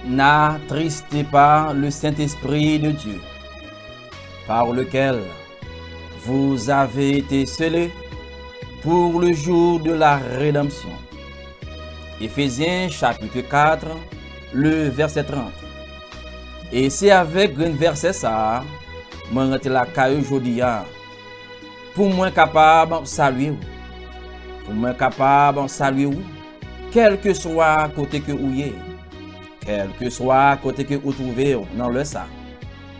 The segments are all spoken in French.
N'attristez pas le Saint-Esprit de Dieu, par lequel vous avez été scellés pour le jour de la rédemption. Éphésiens chapitre 4, le verset 30. Et c'est avec un verset ça, moi rentre la caille aujourd'hui pour moi capable de saluer vous. Pour moi capable de saluer vous, quel que soit côté que vous êtes. Quel que soit côté que vous trouvez dans le ça.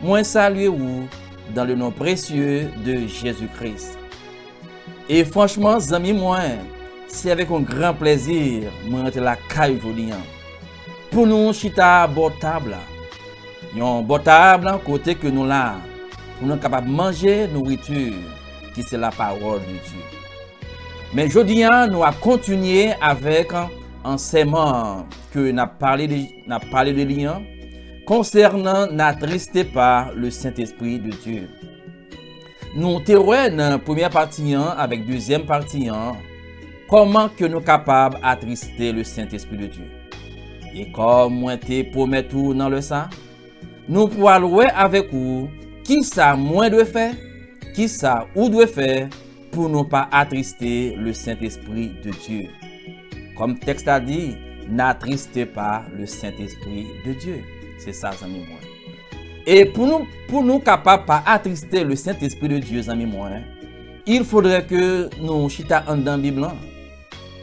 Moi salue vous dans le nom précieux de Jésus-Christ. Et franchement, amis moi, c'est avec un grand plaisir moi rentre la caille aujourd'hui. Pour nous chita bon table. Yon bon table côté que nous là pour nous capable manger nourriture qui c'est la parole de Dieu. Mais aujourd'hui nous allons continuer avec enseignement que n'a parlé de lien concernant n'attristez pas le Saint-Esprit de Dieu. Nous terons dans première partie avec deuxième partie comment que nous capables attrister le Saint-Esprit de Dieu. Et comme moi te promet tout dans le sang, nous pourrons louer avec vous qui ça moins doit faire, qui ça ou doit faire pour ne pas attrister le Saint-Esprit de Dieu. Comme le texte a dit, n'attristez pas le Saint-Esprit de Dieu. C'est ça, amis moi. Et pour nous capables pas attrister le Saint-Esprit de Dieu, amis moi, il faudrait que nous chita en dans la Bible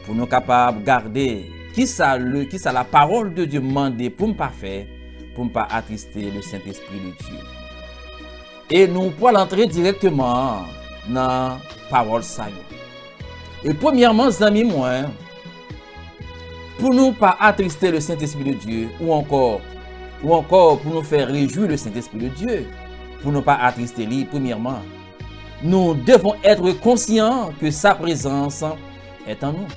pour nous capables garder qui ça la parole de Dieu demandé pour ne pas faire, pour ne pas attrister le Saint-Esprit de Dieu. Et nous pouvons entrer directement dans la parole ça. Et premièrement, amis moi, pour nous pas attrister le Saint-Esprit de Dieu, ou encore pour nous faire réjouir le Saint-Esprit de Dieu, pour ne pas attrister lui, premièrement, nous devons être conscients que sa présence est en nous.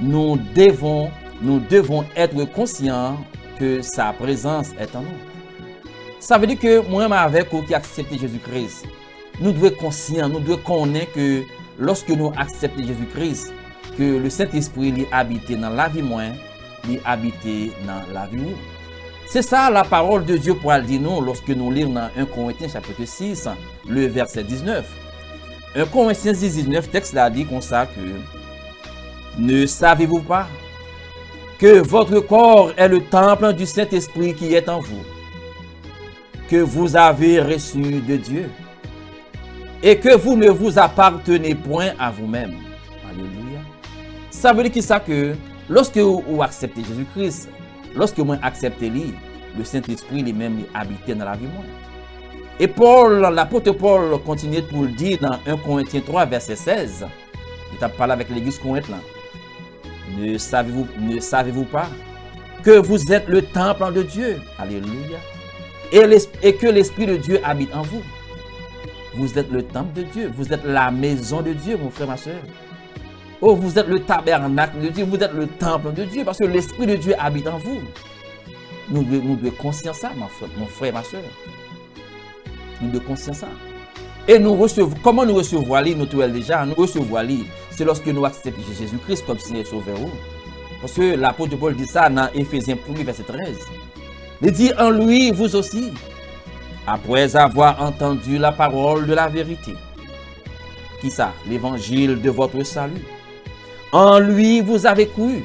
Nous devons être conscients que sa présence est en nous. Ça veut dire que moi, avec vous qui acceptez Jésus-Christ, nous devons être conscients, nous devons connaître que lorsque nous acceptons Jésus-Christ, que le Saint-Esprit habite dans la vie moins, il habite dans la vie où. C'est ça la parole de Dieu pour le dire nous lorsque nous lisons dans 1 Corinthiens chapitre 6, le verset 19. 1 Corinthiens 6, 19, texte là dit comme ça que ne savez-vous pas que votre corps est le temple du Saint-Esprit qui est en vous, que vous avez reçu de Dieu, et que vous ne vous appartenez point à vous-même. Alléluia. Ça veut dire que ça que lorsque vous acceptez Jésus-Christ, lorsque vous acceptez lui, le Saint-Esprit lui-même habite dans la vie moi. Et l'apôtre Paul continue pour le dire dans 1 Corinthiens 3, verset 16. Il a parlé avec l'église Corinthe là. Ne savez-vous pas que vous êtes le temple de Dieu? Alléluia. Et que l'Esprit de Dieu habite en vous. Vous êtes le temple de Dieu. Vous êtes la maison de Dieu, mon frère, ma soeur. Oh, vous êtes le tabernacle de Dieu. Vous êtes le temple de Dieu parce que l'Esprit de Dieu habite en vous. Nous devons conscience ça, mon frère, ma soeur. Nous devons conscience ça. Et comment nous recevons lui, nous trouvons déjà, nous recevons lui, c'est lorsque nous acceptons Jésus-Christ comme Seigneur Sauveur. Parce que l'apôtre Paul dit ça dans Éphésiens 1, verset 13. Il dit en lui, vous aussi, après avoir entendu la parole de la vérité. Qui ça? L'évangile de votre salut. En lui, vous avez cru.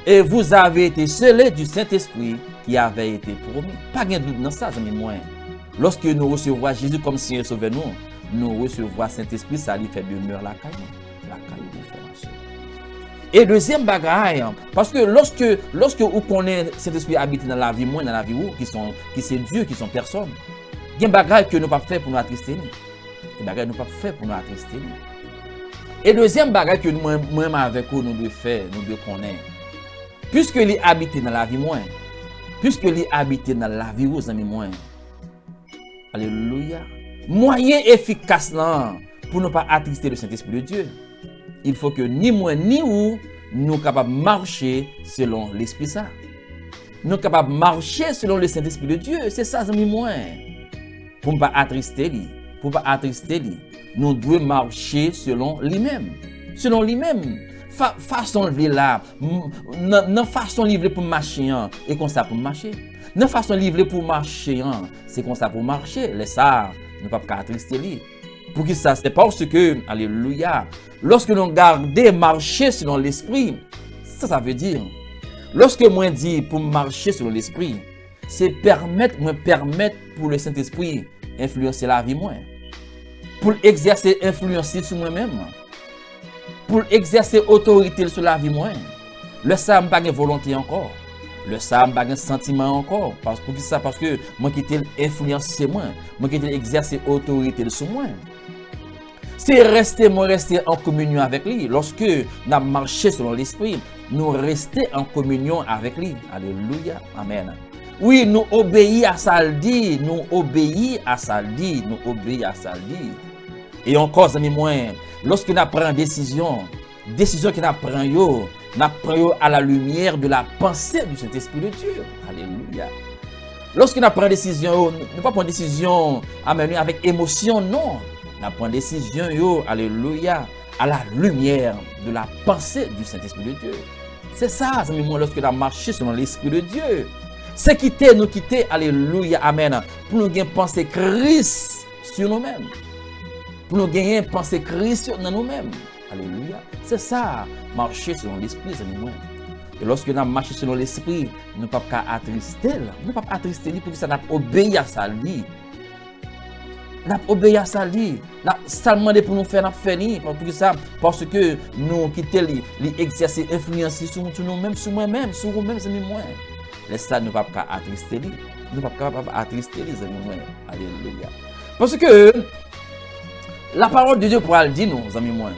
Et vous avez été scellés du Saint-Esprit qui avait été promis. Pas de doute dans ça, amis moi. Lorsque nous recevons Jésus comme Seigneur Sauveur, nous recevons Saint-Esprit, ça lui fait demeure la caille. La caille de frère. Et deuxième bagaille, parce que lorsque vous connaissez Saint-Esprit habite dans la vie moi, dans la vie où, qui c'est Dieu, qui sont personnes, il y a des bagailles que nous ne pouvons pas faire pour nous attrister. Des bagailles que nous ne pouvons pas faire pour nous attrister. Et deuxième bagaille que nous, avec vous, nous devons faire, nous devons connaître. Puisque il habite dans la vie moi, puisque il habite dans la vie où, amis moi, alléluia. Moyen efficace là, pour ne pas attrister le Saint-Esprit de Dieu. Il faut que ni moi ni vous, nous sommes capables de marcher selon l'Esprit Saint. Nous sommes capables de marcher selon le Saint-Esprit de Dieu. C'est ça, amis moi. Pour ne pas attrister lui. Pour ne pas attrister lui. Nous devons marcher selon lui-même. Selon lui-même. façon de là, non façon livrée pour marcher, et comme ça pour marcher. Non façon livrée pour marcher, c'est comme ça pour marcher. Les ça, ne pas attrister lui. Pour qui ça, c'est parce que, alléluia, lorsque nous gardons marcher selon l'esprit, ça veut dire, lorsque moi dis pour marcher selon l'esprit, c'est permettre pour le Saint-Esprit influencer la vie moi. Pour exercer influencer sur moi-même. Pour exercer autorité sur la vie moi. Le ça n'a pas de volonté encore. Le ça n'a pas de sentiment encore. Parce que moi qui t'ai influencé moi. Moi qui t'ai exercé autorité sur moi. C'est rester en communion avec lui. Lorsque nous avons marché selon l'esprit, nous restons en communion avec lui. Alléluia. Amen. Oui, nous obéissons à ça dit. Nous obéissons à ça dit. Nous obéissons à ça dit. Et encore, amis moi, lorsque nous prenons décision que nous prenons à la lumière de la pensée du Saint-Esprit de Dieu. Alléluia. Lorsque nous prenons décision, nous ne pas prendre décision avec émotion, non. Nous prenons décision, alléluia, à la lumière de la pensée du Saint-Esprit de Dieu. C'est ça, amis moi, lorsque nous marchons selon l'Esprit de Dieu. C'est nous quitter, alléluia, amen, pour nous gagner penser Christ sur nous-mêmes. Pour nous gagner penser Christ sur nous-mêmes. Alléluia. C'est ça, marcher selon l'esprit, amis moi. Et lorsque nous marchons selon l'esprit, nous ne pouvons pas attrister. Nous ne pouvons pas attrister pour que ça n'a obéi à ça lui. N'a obéi à ça lui. Ça demande pour nous faire pour ça parce que nous quitter l'exercer influencer sur nous-mêmes, sur moi-même, sur vous-même, amis moi. Laisse ça ne va pas attrister lui. Nous ne pouvons pas attrister les amis moi. Alléluia. Parce que la parole de Dieu pour le dire nous, amis moi.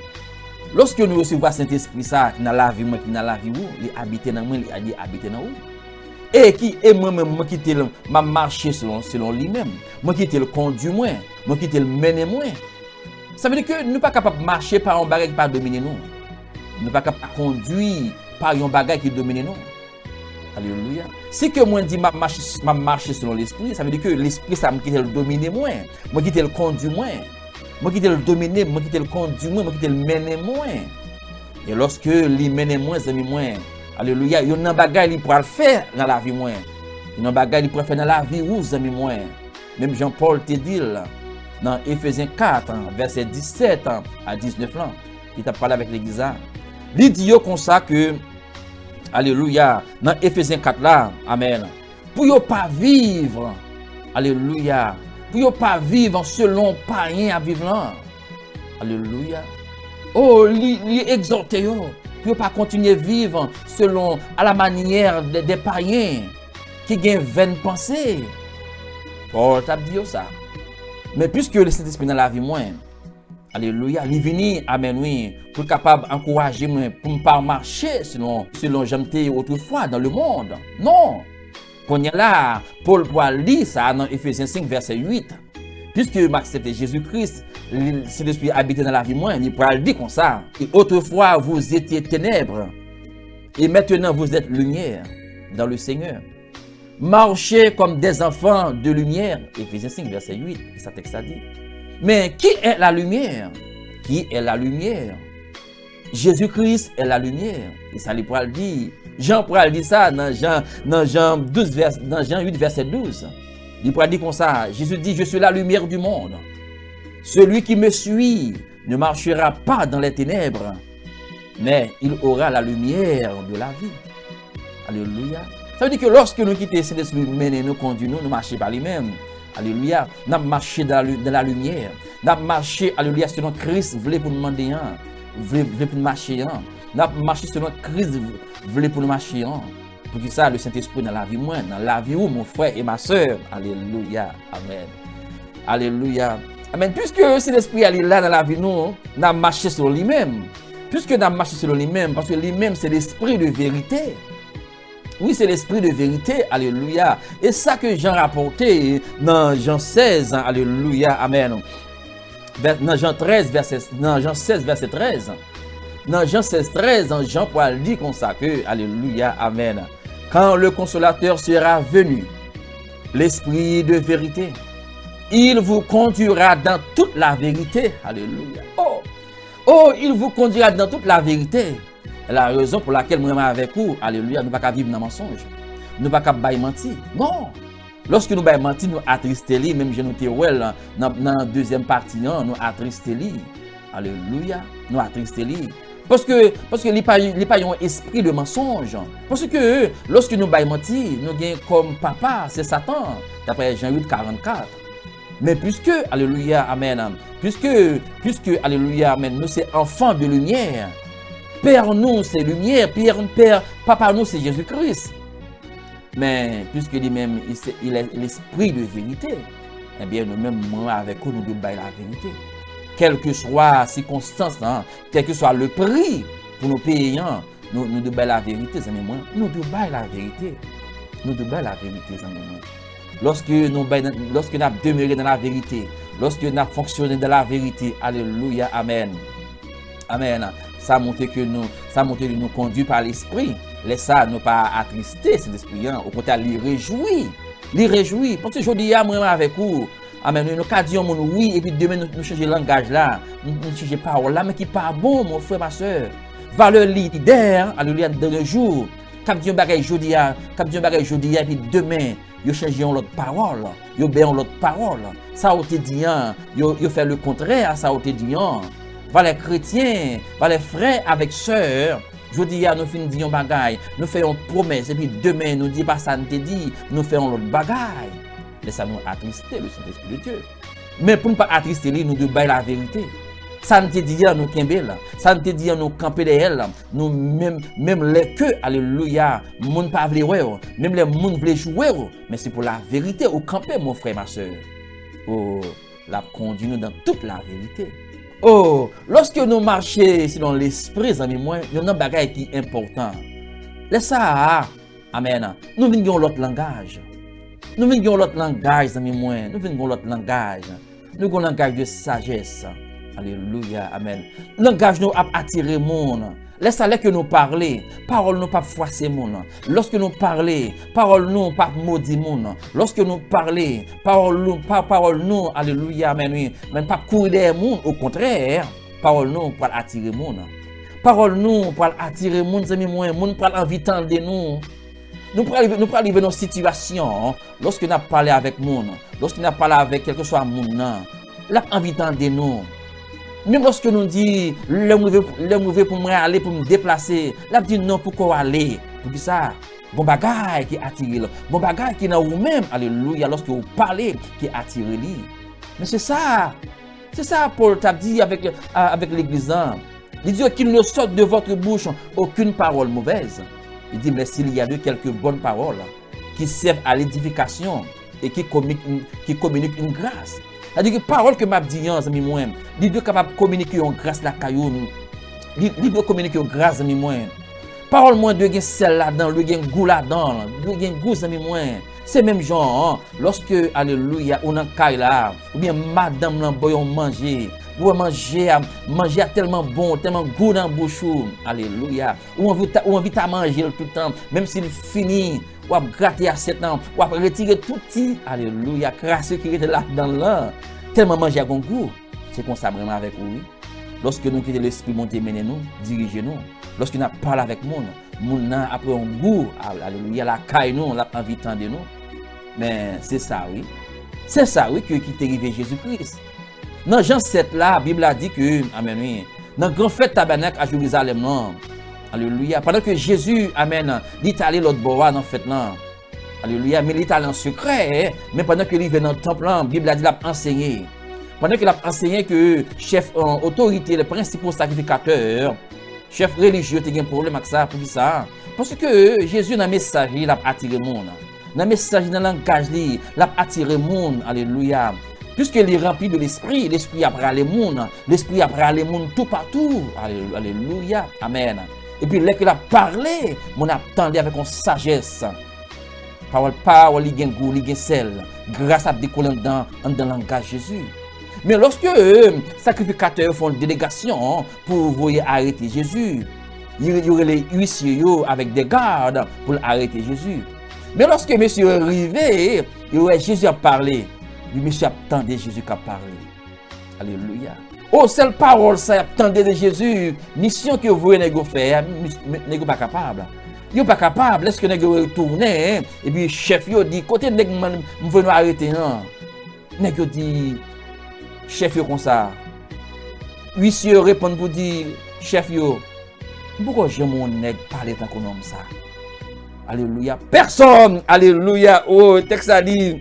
Lorsque nous recevons Saint-Esprit ça qui dans la vie moi qui dans la vie où, il habite dans moi, il habite dans où. Et qui est moi-même moi qui te m'a marché selon lui-même. Moi qui te le conduit moi qui te le mène moi. Ça veut dire que nous ne pas capable de marcher par un bagage qui pas dominer nous. Nous ne pas capable de conduire par un bagage qui domine nous. Alléluia. Si que moi dis m'a marcher selon l'esprit, ça veut dire que l'esprit ça me qui te le dominer moi qui te le conduit moi qui te le dominer, moi qui te le conduit, moi qui te le mener moins. Et lorsque lui mène moins, amis moins, alléluia, il y a un bagage qui pourra le faire dans la vie moins. Il y a un bagage qui pourra faire dans la vie où, amis moins. Même Jean-Paul te dit dans Éphésiens 4, verset 17 à 19 ans, il t'a parlé avec l'église. Il dit comme ça que, alléluia, dans Éphésiens 4 là, amen, pour ne pas vivre, alléluia, pour ne pas vivre selon païen à vivre là. Alléluia. Oh, il exhorté pour ne pas continuer à vivre selon à la manière des païens qui ont vaines pensées. Paul t'a dit ça. Mais puisque le Saint-Esprit dans la vie moi, alléluia, il vient amen oui, pour capable d'encourager moi pour ne pas marcher selon j'étais autrefois dans le monde. Non. Quand là, Paul dit ça dans Éphésiens 5, verset 8. Puisque m'acceptez Jésus-Christ, si l'Esprit habite dans la vie, moi, il pourra le dire comme ça. Et autrefois, vous étiez ténèbres. Et maintenant, vous êtes lumière dans le Seigneur. Marchez comme des enfants de lumière. Éphésiens 5, verset 8. Et ça texte a dit. Mais qui est la lumière? Qui est la lumière? Jésus-Christ est la lumière. Et ça lui pourra le dire. Jean pourra le dire ça dans Jean 8, verset 12. Il pourra dire comme ça. Jésus dit, je suis la lumière du monde. Celui qui me suit ne marchera pas dans les ténèbres, mais il aura la lumière de la vie. Alléluia. Ça veut dire que lorsque nous quittons Saint-Esprit, nous conduisons, nous marchons par lui-même. Alléluia. Nous marchons dans la lumière. Nous marchons, alléluia, selon Christ voulait pour nous demander un. Voulait pour nous marcher un. Nous marchons selon Christ voulait pour nous marcher un. Pour que ça, le Saint-Esprit dans la vie, moi, dans la vie où mon frère et ma soeur. Alléluia. Amen. Alléluia. Amen. Puisque Saint-Esprit est là dans la vie, nous avons marché sur lui-même. Puisque nous avons marché sur lui-même, parce que lui-même, c'est l'esprit de vérité. Oui, c'est l'esprit de vérité. Alléluia. Et ça que Jean rapporté dans Jean 16. Alléluia. Amen. Dans Jean 16, verset 13. Dans Jean 16, 13, Jean-Paul dit comme ça que, alléluia, amen. Quand le consolateur sera venu, l'esprit de vérité, il vous conduira dans toute la vérité. Alléluia. Oh, il vous conduira dans toute la vérité. La raison pour laquelle moi avec vous, alléluia, nous ne pouvons pas vivre dans le mensonge. Nous ne pouvons pas mentir. Non. Lorsque nous mentir, nous attristons, même je nous dans la deuxième partie, nous attristons. Alléluia, nous attristons. Parce que il n'y a pas un esprit de mensonge. Parce que lorsque nous mentir, nous avons comme papa, c'est Satan, d'après Jean 8, 44. Mais puisque, alléluia, amen, puisque, alléluia, amen, nous sommes enfants de lumière, Père nous c'est lumière, Père, papa nous c'est Jésus-Christ. Mais puisque lui-même, il est l'esprit de vérité, eh bien nous-mêmes, avec nous, nous devons la vérité. Quelle que soit la circonstance, hein, quel que soit le prix pour nos payants, nous devons la vérité, nous devons la vérité. Nous devons la vérité, lorsque nous demeurons dans la vérité, lorsque nous fonctionnons dans la vérité, alléluia, amen. Amen. Ça montre que nous conduit par l'esprit. Laisse ça, nous pas attrister cet esprit. Au contraire, les réjouir. Parce que je dis, moi avec vous, amen, nous avons dit oui, et puis demain nous changeons le langage là, nous changeons parole là, mais qui pas bon, mon frère, ma soeur. Valeur leader, alléluia, dans le jour. Cap Dieu bagaille jodi, et puis demain, vous changez l'autre parole, vous obéissez l'autre parole. Ça a été dit, vous fait le contraire, ça a été dit. Les chrétiens, les frères avec sœurs, je dis, nous finissons dire bagaille, nous faisons une promesse, et puis demain, nous disons pas ça, nous te dit, nous faisons l'autre bagaille. Mais ça nous attrister, le Saint-Esprit de Dieu. Mais pour ne pas attrister, nous devons dire la vérité. Ça ne te dit, nous camper là, ça ne te dit, nous camper derrière, nous même les queues, alléluia, moun pas vle ouais, même les moun vle jouer, mais c'est pour la vérité, au camper, mon frère, ma soeur. Oh, la conduit nous dans toute la vérité. Oh, lorsque nous marchons selon l'esprit, amis, moi, il y a un bagage qui est important. Laisse ça, amen. Nous venons l'autre langage. Nous venons l'autre langage, amis, moi. Nous venons l'autre langage. Nous avons un langage de sagesse. Alléluia, amen. Langage nous a attiré le monde. Laisse aller que nous parler. Parole nous pas froisser monde. Lorsque nous parler, parole nous pas maudit monde. Lorsque nous parler, parole nous, alléluia, amen, oui, même pas courir des monde, au contraire, parole nous pour attirer monde. Parole nous pour attirer monde, amis moi, monde pour invitant de nous. Nous prenons arriver dans une situation, lorsque nous parlé avec monde, lorsque nous parlé avec quelque chose monde, là invitant de nous. Même lorsque nous disons, le mauvais pour moi aller, pour me déplacer, là, dit non, pourquoi aller? Pour ça, bon bagage qui attire, bon bagage qui est dans vous-même, alléluia, lorsque vous parlez, qui attire lui. Mais c'est ça, Paul t'a dit avec l'église. Il dit qu'il ne sorte de votre bouche aucune parole mauvaise. Il dit, mais s'il y a de quelques bonnes paroles qui servent à l'édification et qui communiquent une grâce. C'est-à-dire que parole que m'a dit, ami moi, il doit capable de communiquer une grâce la caillou. Il doit communiquer une grâce, ami moi. Parole moi de gen sel là-dedans, de gen goût là-dedans, de gen goût, ami moi. C'est même genre, lorsque, alléluia, on en caille là, ou bien madame là, boy, on manger. Ou manger à tellement bon, tellement goût dans la bouche. Alléluia. Ou invite à manger tout le temps, même s'il finit. Ou à gratter à 7 ans, ou à retirer tout petit, alléluia, crasse qui était là-dedans là, tellement manger à bon goût. C'est comme ça vraiment avec vous. Lorsque nous quittons l'esprit monter mener nous, diriger nous, lorsque nous parlons avec le monde après un goût, alléluia, la caille nous, la invitant de nous. Mais c'est ça, oui. C'est ça, oui, qui est arrivé Jésus-Christ. Dans Jean 7 là, la Bible a dit que, amen, oui, dans le grand fête tabernacle à Jérusalem, non. Alléluia. Pendant que Jésus, amen, il est allé l'autre bord dans fête là. Alléluia. Mais il est allé en secret. Mais pendant qu'il est venu dans le temple, la Bible a dit qu'il a enseigné. Pendant qu'il a enseigné que chef en autorité, les principaux sacrificateurs, chef religieux, il y a un problème avec ça, pour ça. Parce que Jésus, dans le message, il a attiré le monde. Dans le message, dans le langage, il a attiré le monde. Alléluia. Puisqu'il est rempli de l'esprit, l'esprit a pris le monde. L'esprit a pris le monde tout partout. Alléluia. Amen. Et puis, là qu'il a parlé, on attendait avec une sagesse. Parole, il y a un goût, il y a un sel. Grâce à décoller dans le langage de Jésus. Mais lorsque les sacrificateurs font une délégation pour vous arrêter Jésus, il y aurait les huissiers avec des gardes pour arrêter Jésus. Mais lorsque monsieur est arrivé, Jésus a parlé. Le monsieur attendait Jésus qui a parlé. Alléluia. Oh, seule parole, ça attendait de Jésus. Mission que vous voulez faire, n'est pas capable. Vous pas capable. Est-ce que vous retournez? Et puis, chef, il dit, côté de vous venez arrêter. Vous dit, chef, comme ça. Huissier répond pour dire, chef, pourquoi j'ai mon nègre parler tant qu'on homme ça? Alléluia. Personne. Alléluia. Oh, texte a dit,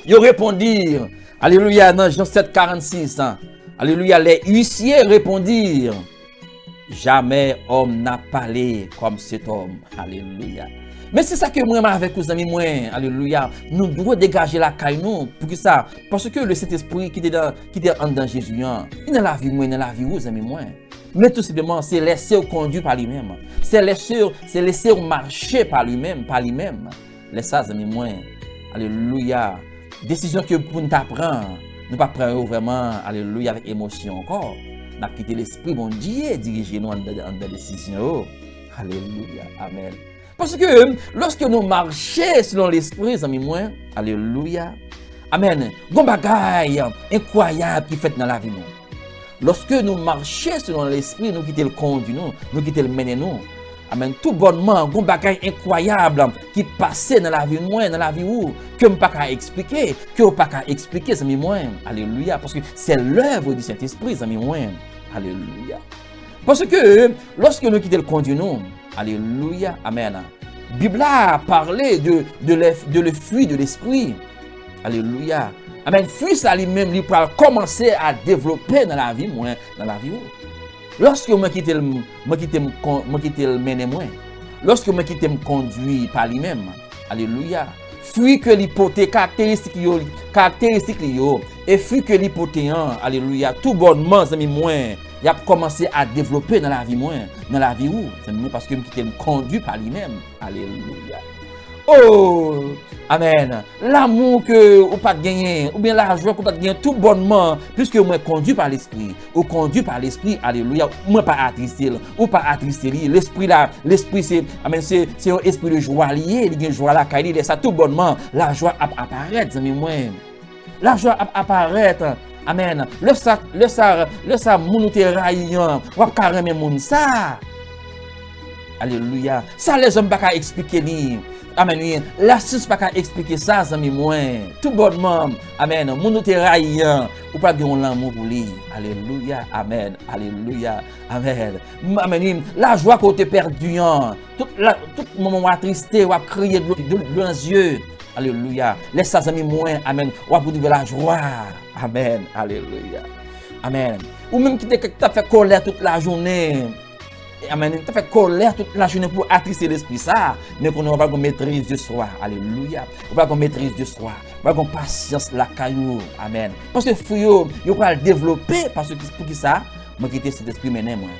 il répondit. Alléluia. Dans Jean 7, 46. Alléluia. Les huissiers répondirent. Jamais homme n'a parlé comme cet homme. Alléluia. Mais c'est ça que moi, avec les amis, moi, alléluia, nous devons dégager la caille, nous, pour que ça, parce que le Saint-Esprit qui est dans Jésus, il est dans la vie, moi, il est dans la vie, vous, amis, moi. Mais tout simplement, c'est laisser conduire par lui-même. C'est laisser marcher par lui-même, Laissez ça, amis, moi. Alléluia. Décision que pour nous apprendre, nous pas prendre vraiment, alléluia, avec émotion encore. Nous avons quitté l'esprit, bon Dieu, diriger nous dans la décision. Alléluia. Amen. Parce que lorsque nous marchons selon l'esprit, amis, moi, alléluia. Amen. Bon bagaille incroyable qui fait dans la vie, nous. Lorsque nous marchons selon l'esprit, nous quittons le conduit, nous quittons le mener, nous. Amen. Tout bonnement, bon bagaille incroyable qui passait dans la vie, moi, dans la vie où, que je ne peux pas expliquer, amis, moi. Alléluia. Parce que c'est l'œuvre du Saint-Esprit, amis, moi. Alléluia. Parce que lorsque nous quittons le conduit, nous, alléluia, amen. La Bible a parlé de le fruit de l'esprit. Alléluia. Amen. Fruit ça lui-même, il peut commencer à développer dans la vie, moi, dans la vie. Lorsque je quitte le mener, moi, lorsque je quitte me conduire par lui-même, alléluia. Fruit que l'hypothèque, caractéristique, et fruit que l'hypothèque, alléluia, tout bonnement, amis, moi, il a commencé à développer dans la vie, moi, dans la vie où? C'est parce que je me conduit par lui-même. Alléluia. Oh, amen. L'amour que vous pas gagné, ou bien la joie que vous pas gagné, tout bonnement, puisque moi conduit par l'esprit, ou conduit par l'esprit, alléluia, moi pas attristé, ou pas attristé. L'esprit là, l'esprit c'est, amen, c'est un esprit de joie lié, il y a une joie là, quand il est ça tout bonnement, la joie apparaît, amis, moi. La joie apparaît. Amen. Le ça, moun te raillant, wap carrément moun ça. Alléluia. Ça, les hommes pas expliquer ni. Amen. La science pas expliquer ça, amis moi. Tout bonnement. Amen. Moun te raillant, ou pas gen l'amour pour lui. Alléluia. Amen. Alléluia. Amen. Amen. La joie qu'on te perdu, tout moment attristé, ou crier dans les yeux. Alléluia. Laisse ça, amis moi. Amen. Ou pour trouver la joie. Amen. Alléluia. Amen. Ou même qui t'a fait colère toute la journée. Amen. T'a fait colère toute la journée pour attrister l'esprit ça. Mais qu'on n'a pas de maîtrise de soi. Alléluia. On n'a pas de maîtrise de soi. On n'a pas de patience la caillou. Amen. Parce que fouillot, il va le développer. Parce que pour qui ça? Moi quitter cet esprit mener moi.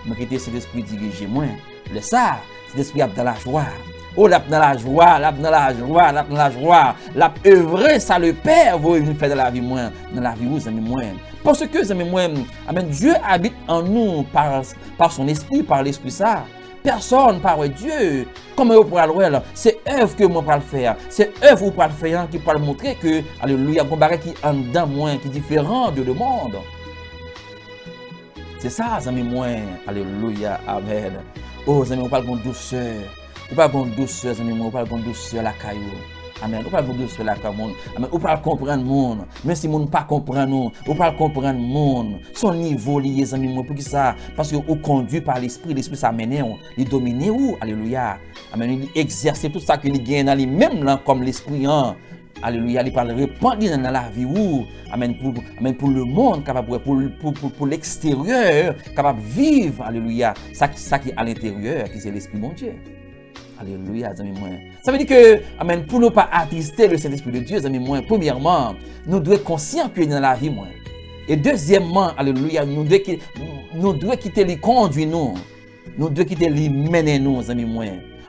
Moi quitter cet esprit diriger moi. Le ça, cet esprit a dans la joie. Oh, l'a dans la joie, l'a dans la joie, l'a dans la joie, l'a œuvré, ça le Père, vous nous fait dans la vie moins, dans la vie vous, amis moins. Parce que, amis moins, amen, Dieu habite en nous par son esprit, par l'esprit ça. Personne par Dieu. Comment vous pourrez le voir, c'est œuvre que moi pourrais le faire. C'est œuvre que vous pourrez le faire qui pourra montrer que, alléluia, il y a un qui est en dedans moins, qui est différent de le monde. C'est ça, amis moins, alléluia, amen. Oh, amis, on parle de douceur. Ou pas de douceur, amis, ou pas de douceur la caillou. Amen. Ou pas de douceur la caillou. Amen. Ou pas comprendre le monde. Même si le monde ne comprend nous, ou pas comprendre le monde. Son niveau lié, amis, pour qui ça? Parce que vous conduit par l'esprit ça mène, il domine où? Alléluia. Amen. Il exerce tout ça qu'il gagne dans lui-même là, comme l'esprit. Alléluia, il parle répandre dans la vie où, amen, pour le monde, capable pour l'extérieur, capable de vivre, alléluia, ça qui est à l'intérieur, qui c'est l'esprit de Dieu. Alléluia, amis moi. Ça veut dire que, amen, pour ne pas attrister le Saint-Esprit de Dieu, amis moi, premièrement, nous devons être conscients qu'il est dans la vie, moi. Et deuxièmement, alléluia, nous devons quitter les conduits, nous. Nous devons quitter les mener, nous, amis moi.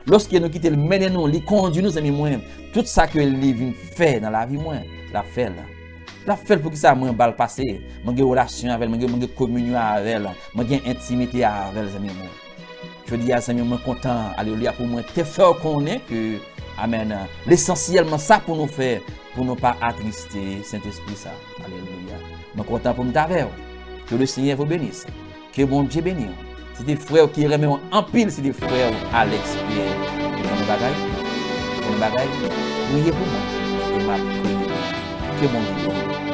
Lorsque nous quittons les mener, nous, les conduits, nous, amis moi, tout ça que les vient faire dans la vie, moi, la fait là. La fait pour que ça, moi, balle passer. Moi, j'ai relation avec elle, moi, j'ai communion avec elle, moi, j'ai intimité avec elle, amis moi. Je dis à Seigneur, je suis content, alléluia, pour moi, te faire connaître que, amen, l'essentiellement ça pour nous faire, pour ne pas attrister Saint-Esprit ça, alléluia. Je suis content pour me t'avoir, Que le Seigneur vous bénisse. Que mon Dieu bénisse. C'est des frères qui remettent en pile, c'est des frères Alex Pierre. Priez pour moi. Et ma prière. Que mon Dieu bénisse.